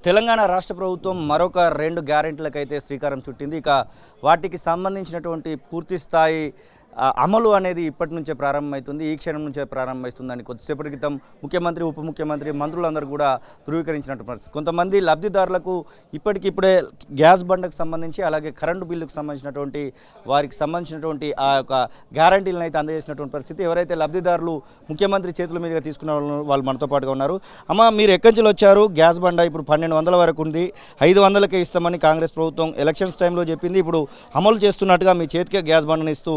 తెలంగాణ రాష్ట్ర ప్రభుత్వం మరొక 2 గ్యారెంటీలకైతే శ్రీకారం చుట్టింది. ఇక వాటికి సంబంధించినటువంటి పూర్తి స్థాయి అమలు అనేది ఇప్పటి నుంచే ప్రారంభమవుతుంది. ఈ క్షణం నుంచే ప్రారంభమవుతుందని కొద్దిసేపటి క్రితం ముఖ్యమంత్రి, ఉప ముఖ్యమంత్రి, మంత్రులందరూ కూడా ధృవీకరించినట్టు పరిస్థితి. కొంతమంది లబ్ధిదారులకు ఇప్పటికిప్పుడే గ్యాస్ బండకు సంబంధించి అలాగే కరెంటు బిల్లుకు సంబంధించినటువంటి వారికి సంబంధించినటువంటి ఆ యొక్క గ్యారంటీలను అయితే అందజేసినటువంటి పరిస్థితి. ఎవరైతే లబ్ధిదారులు ముఖ్యమంత్రి చేతుల మీదుగా తీసుకున్న వాళ్ళు మనతో పాటుగా ఉన్నారు. అమ్మ, మీరు ఎక్కడి నుంచి వచ్చారు? గ్యాస్ బండ ఇప్పుడు 1200 వరకు ఉంది, 500కే ఇస్తామని కాంగ్రెస్ ప్రభుత్వం ఎలక్షన్స్ టైంలో చెప్పింది. ఇప్పుడు అమలు చేస్తున్నట్టుగా మీ చేతికే గ్యాస్ బండను ఇస్తూ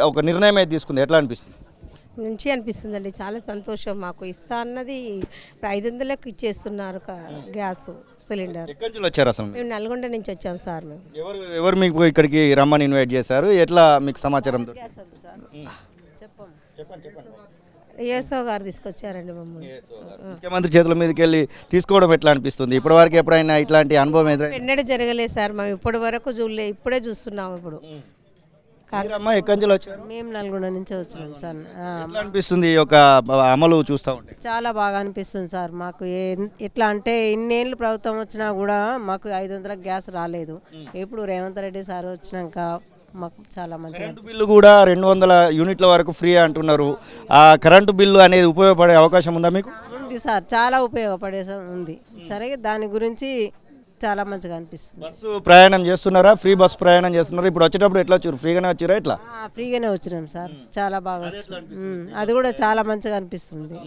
ఒక నిర్ణయం అయితే తీసుకుంది. ఎట్లా అనిపిస్తుంది? మంచి అనిపిస్తుందండి, చాలా సంతోషం. మాకు ఇస్తా అన్నది ఇప్పుడు 500లకు ఇచ్చేస్తున్నారు గ్యాస్ సిలిండర్. ఎక్కడి నుంచి వచ్చారు అసలు? మేము నల్గొండ నుంచి వచ్చాం సార్. మేము ఎవరు మీకు ఇక్కడికి రమ్మని ఇన్వైట్ చేశారు? ఎట్లా మీకు సమాచారం? ఏసో గారు తీసుకొచ్చారండి మమ్మల్ని. ముఖ్యమంత్రి చేతుల మీదకి వెళ్ళి తీసుకోవడం ఎట్లా అనిపిస్తుంది? ఇప్పటి వరకు ఎప్పుడైనా ఇట్లాంటి అనుభవం ఎన్నడూ జరగలేదు సార్. మేము ఇప్పటి వరకు చూడలే, ఇప్పుడే చూస్తున్నాము. ఇప్పుడు ఎక్కడి నుంచి వచ్చారు? మేము నల్గొండ నుంచి వచ్చినాం సార్. ఎట్లా అనిపిస్తుంది ఈ యొక్క అమలు చూస్తూ ఉంటే? చాలా బాగా అనిపిస్తుంది సార్. మాకు ఎట్లా అంటే ఇన్నేళ్ళు ప్రభుత్వం వచ్చినా కూడా మాకు 500 గ్యాస్ రాలేదు. ఇప్పుడు రేవంత్ రెడ్డి సార్ వచ్చినాక మాకు చాలా మంచిగా. కరెంటు బిల్లు కూడా 200 యూనిట్ల వరకు ఫ్రీ అంటున్నారు. ఆ కరెంటు బిల్లు అనేది ఉపయోగపడే అవకాశం ఉందా మీకు? ఉంది సార్, చాలా ఉపయోగపడే ఉంది. సరే, దాని గురించి చాలా మంచిగా అనిపిస్తుంది. బస్సు ప్రయాణం చేస్తున్నారా? ఫ్రీ బస్సు ప్రయాణం చేస్తున్నారా? ఇప్పుడు వచ్చేటప్పుడు ఎట్లా వచ్చారు? ఫ్రీగానే వచ్చారా? ఎట్లా? ఫ్రీగానే వచ్చినాం సార్, చాలా బాగా వచ్చినాం. అది కూడా చాలా మంచిగా అనిపిస్తుంది.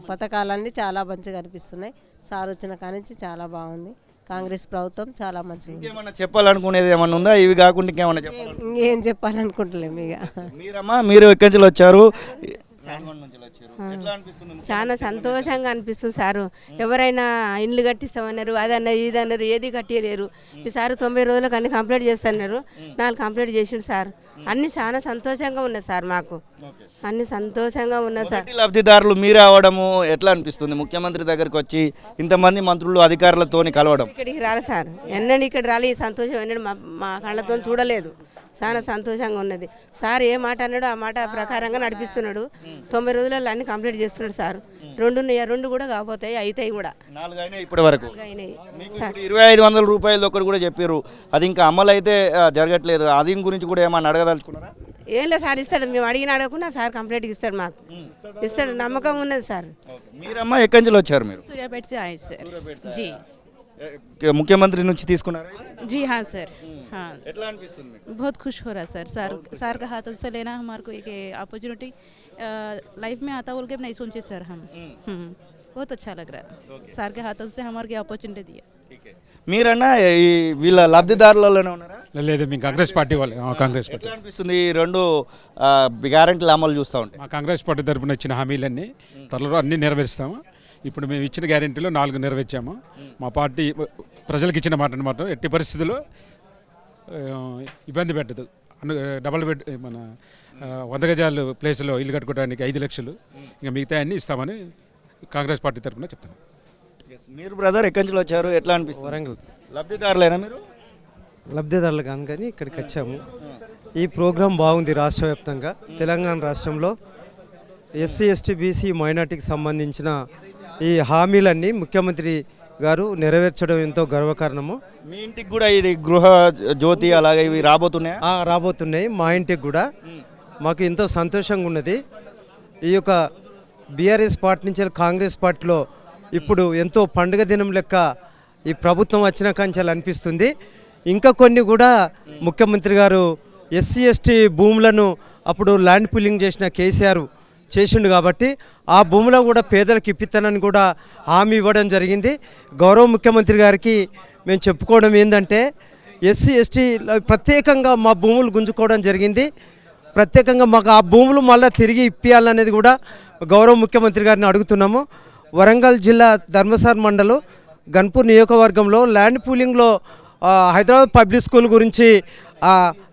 పథకాలన్నీ చాలా మంచిగా అనిపిస్తున్నాయి. సార్ వచ్చిన కానించి చాలా బాగుంది. కాంగ్రెస్ ప్రభుత్వం చాలా మంచిగా. ఇంకేమన్నా చెప్పాలనుకునేది ఏమన్నా ఉందా? ఇవి కాకుండా ఇంకేం చెప్పాలనుకుంటలేము ఇక. మీరమ్మా, మీరు ఎక్కడి నుంచి వచ్చారు? చాలా సంతోషంగా అనిపిస్తుంది సారు. ఎవరైనా ఇండ్లు కట్టిస్తామన్నారు, అదన్నారు, ఇదన్నారు, ఏది కట్టియలేరు. ఈసారి 90 రోజులకు అన్ని కంప్లీట్ చేస్తున్నారు. 4 కంప్లీట్ చేసిండు సార్. అన్ని చాలా సంతోషంగా ఉన్నాయి సార్. మాకు అన్ని సంతోషంగా ఉన్నాయి సార్. లబ్ధిదారులు మీరే అవడము ఎట్లా అనిపిస్తుంది? ముఖ్యమంత్రి దగ్గరికి వచ్చి ఇంతమంది మంత్రులు, అధికారులతో కలవడం. ఇక్కడికి రాలే సార్, ఎన్నడూ ఇక్కడ రాలే. ఈ సంతోషం ఎన్నడూ మా కళ్ళతో చూడలేదు. చాలా సంతోషంగా ఉన్నది. సార్ ఏ మాట అన్నాడో ఆ మాట ప్రకారంగా నడిపిస్తున్నాడు. 90 రోజులలో అన్ని కంప్లీట్ చేస్తున్నాడు సార్. 2 కూడా కాకపోతాయి, అవుతాయి కూడా. 4 అయినాయి ఇప్పటి వరకు. 2500 రూపాయలు ఒకటి కూడా చెప్పారు. అది ఇంకా అమలు అయితే జరగట్లేదు. అది గురించి కూడా ఏమన్నా అడగదలుచుకున్నారా? ఏం లేదు సార్, ఇస్తాడు. మేము అడిగిన అడగకుండా సార్ కంప్లీట్గా ఇస్తాడు. మాకు ఇస్తాడు, నమ్మకం ఉన్నది సార్. మీరమ్మా ఎక్కడి నుంచి వచ్చారు? మీరు सूर्यापेट से आए सर जी। ముఖ్యమంత్రి నుంచి తీసుకున్నారా? जी हाँ सर, हाँ ఎట్లా అనిపిస్తుంది? बहुत खुश हो रहा है सर सर का हाथों से लेना हमारे को एक अपॉर्चुनिटी लाइफ में आता बोल के नहीं सोचे सर हम। बहुत अच्छा लग रहा है, सर के हाथों से हमारे को अपॉर्चुनिटी दिया। మీరన్నా వీళ్ళ లబ్ధిదారులలోనే ఉన్నారా? లేదు, మీ కాంగ్రెస్ పార్టీ వాళ్ళు. కాంగ్రెస్ పార్టీ. ఎట్లా అనిపిస్తుంది ఈ 2 గ్యారెంటీల అమలు చూస్తూ ఉంటే? మా కాంగ్రెస్ పార్టీ తరఫున ఇచ్చిన హామీలన్నీ త్వరలో అన్నీ నెరవేరుస్తాము. ఇప్పుడు మేము ఇచ్చిన గ్యారెంటీలో 4 నెరవేర్చాము. మా పార్టీ ప్రజలకు ఇచ్చిన మాట అన్నమాట. ఎట్టి పరిస్థితుల్లో ఇబ్బంది పెట్టదు. డబుల్ బెడ్ మన 100 గజాలు ప్లేస్లో ఇల్లు కట్టుకోవడానికి 5 లక్షలు, ఇంకా మిగతా అన్నీ ఇస్తామని కాంగ్రెస్ పార్టీ తరఫున చెప్తాను. మీరు బ్రదర్ ఎక్కడి నుంచి వచ్చారు? ఎట్లా అనిపిస్తుంది? వరంగల్. లబ్ధిదారులేనా మీరు? లబ్ధిదారులు కాదు కానీ ఇక్కడికి వచ్చాము. ఈ ప్రోగ్రాం బాగుంది. రాష్ట్ర వ్యాప్తంగా తెలంగాణ రాష్ట్రంలో ఎస్సీ, ఎస్టీ, బీసీ, మైనార్టీకి సంబంధించిన ఈ హామీలన్నీ ముఖ్యమంత్రి గారు నెరవేర్చడం ఎంతో గర్వకారణము. మీ ఇంటికి కూడా ఇది గృహ జ్యోతి అలాగే ఇవి రాబోతున్నాయి. మా ఇంటికి కూడా మాకు ఎంతో సంతోషంగా ఉన్నది. ఈ యొక్క బీఆర్ఎస్ పార్టీ నుంచి కాంగ్రెస్ పార్టీలో ఇప్పుడు ఎంతో పండుగ దినం లెక్క ఈ ప్రభుత్వం వచ్చిన కంచెలు అనిపిస్తుంది. ఇంకా కొన్ని కూడా ముఖ్యమంత్రి గారు ఎస్సీ, ఎస్టీ భూములను అప్పుడు ల్యాండ్ పూలింగ్ చేసిన కేసీఆర్ చేసిండు కాబట్టి ఆ భూములో కూడా పేదలకు ఇప్పిస్తానని కూడా హామీ ఇవ్వడం జరిగింది. గౌరవ ముఖ్యమంత్రి గారికి మేము చెప్పుకోవడం ఏంటంటే ఎస్సీ, ఎస్టీ ప్రత్యేకంగా మా భూములు గుంజుకోవడం జరిగింది. ప్రత్యేకంగా మాకు ఆ భూములు మళ్ళీ తిరిగి ఇప్పియాలనేది కూడా గౌరవ ముఖ్యమంత్రి గారిని అడుగుతున్నాము. వరంగల్ జిల్లా ధర్మసార్ మండలం గన్పూర్ నియోజకవర్గంలో ల్యాండ్ పూలింగ్లో హైదరాబాద్ పబ్లిక్ స్కూల్ గురించి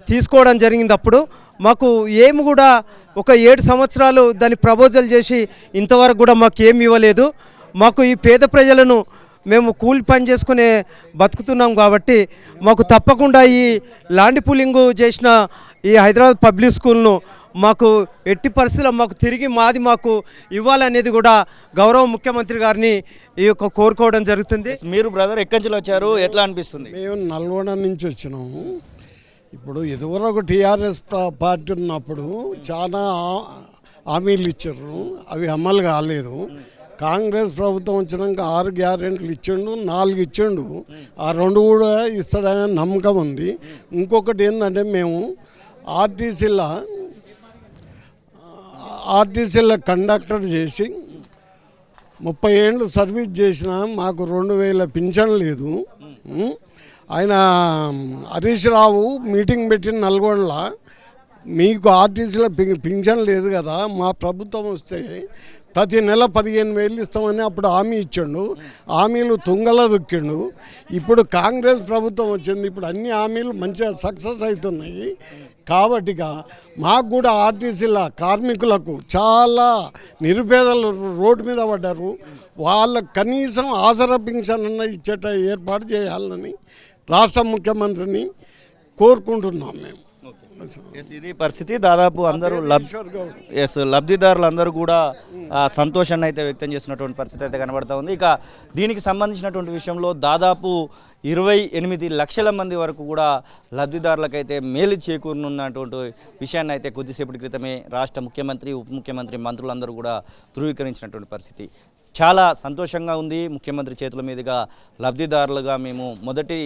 తీసుకోవడం జరిగింది. అప్పుడు మాకు ఏమి కూడా ఒక 7 సంవత్సరాలు దాన్ని ప్రపోజల్ చేసి ఇంతవరకు కూడా మాకు ఏమి ఇవ్వలేదు. మాకు ఈ పేద ప్రజలను మేము కూలి పని చేసుకునే బతుకుతున్నాం కాబట్టి మాకు తప్పకుండా ఈ ల్యాండ్ పూలింగ్ చేసిన ఈ హైదరాబాద్ పబ్లిక్ స్కూల్ను మాకు ఎట్టి పరిస్థితుల్లో మాకు తిరిగి మాకు ఇవ్వాలనేది కూడా గౌరవ ముఖ్యమంత్రి గారిని ఈ యొక్క కోరుకోవడం జరుగుతుంది. మీరు బ్రదర్ ఎక్కడి నుంచి వచ్చారు, ఎట్లా అనిపిస్తుంది? మేము నల్గొండ నుంచి వచ్చినాము. ఇప్పుడు ఇదివరకు టీఆర్ఎస్ పార్టీ ఉన్నప్పుడు చాలా హామీలు ఇచ్చారు, అవి అమలు కాలేదు. కాంగ్రెస్ ప్రభుత్వం వచ్చినాక 6 గ్యారెంటీలు ఇచ్చిండు, 4 ఇచ్చిండు. ఆ 2 కూడా ఇస్తాడనే నమ్మకం ఉంది. ఇంకొకటి ఏంటంటే మేము ఆర్టీసీలో కండక్టర్ చేసి 30 ఏళ్ళు సర్వీస్ చేసిన మాకు 2000 పింఛన్ లేదు. ఆయన హరీష్ రావు మీటింగ్ పెట్టిన నల్గొండలో మీకు ఆర్టీసీలో పింఛన్ లేదు కదా, మా ప్రభుత్వం వస్తే ప్రతి నెల 15,000 ఇస్తామని అప్పుడు హామీ ఇచ్చిండు. హామీలు తుంగలో దొక్కిండు. ఇప్పుడు కాంగ్రెస్ ప్రభుత్వం వచ్చింది, ఇప్పుడు అన్ని హామీలు మంచిగా సక్సెస్ అవుతున్నాయి. కాబట్టి మాకు కూడా ఆర్టీసీల కార్మికులకు చాలా నిరుపేదలు రోడ్డు మీద పడ్డారు. వాళ్ళకు కనీసం ఆసరా పింఛన్ అన్న ఇచ్చేట ఏర్పాటు చేయాలని రాష్ట్ర ముఖ్యమంత్రిని కోరుకుంటున్నాం మేము. ఇది పరిస్థితి. దాదాపు అందరూ లబ్ధిదారులు అందరూ కూడా సంతోషాన్ని అయితే వ్యక్తం చేస్తున్నటువంటి పరిస్థితి అయితే కనబడతా ఉంది. ఇక దీనికి సంబంధించినటువంటి విషయంలో దాదాపు 28 లక్షల మంది వరకు కూడా లబ్ధిదారులకైతే మేలు చేకూరనున్నటువంటి విషయాన్ని అయితే కొద్దిసేపటి క్రితమే రాష్ట్ర ముఖ్యమంత్రి, ఉప ముఖ్యమంత్రి, మంత్రులందరూ కూడా ధృవీకరించినటువంటి పరిస్థితి. చాలా సంతోషంగా ఉంది. ముఖ్యమంత్రి చేతుల మీదుగా లబ్ధిదారులుగా మేము మొదటి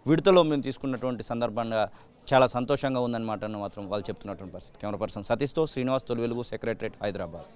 విడతలో మేము తీసుకున్నటువంటి సందర్భంగా చాలా సంతోషంగా ఉందన్నమాట మాత్రం వాళ్ళు చెప్తున్నటువంటి పరిస్థితి. కెమెరా పర్సన్ సతీష్తో శ్రీనివాస్, తొలి వెలుగు, సెక్రటరేట్, హైదరాబాద్.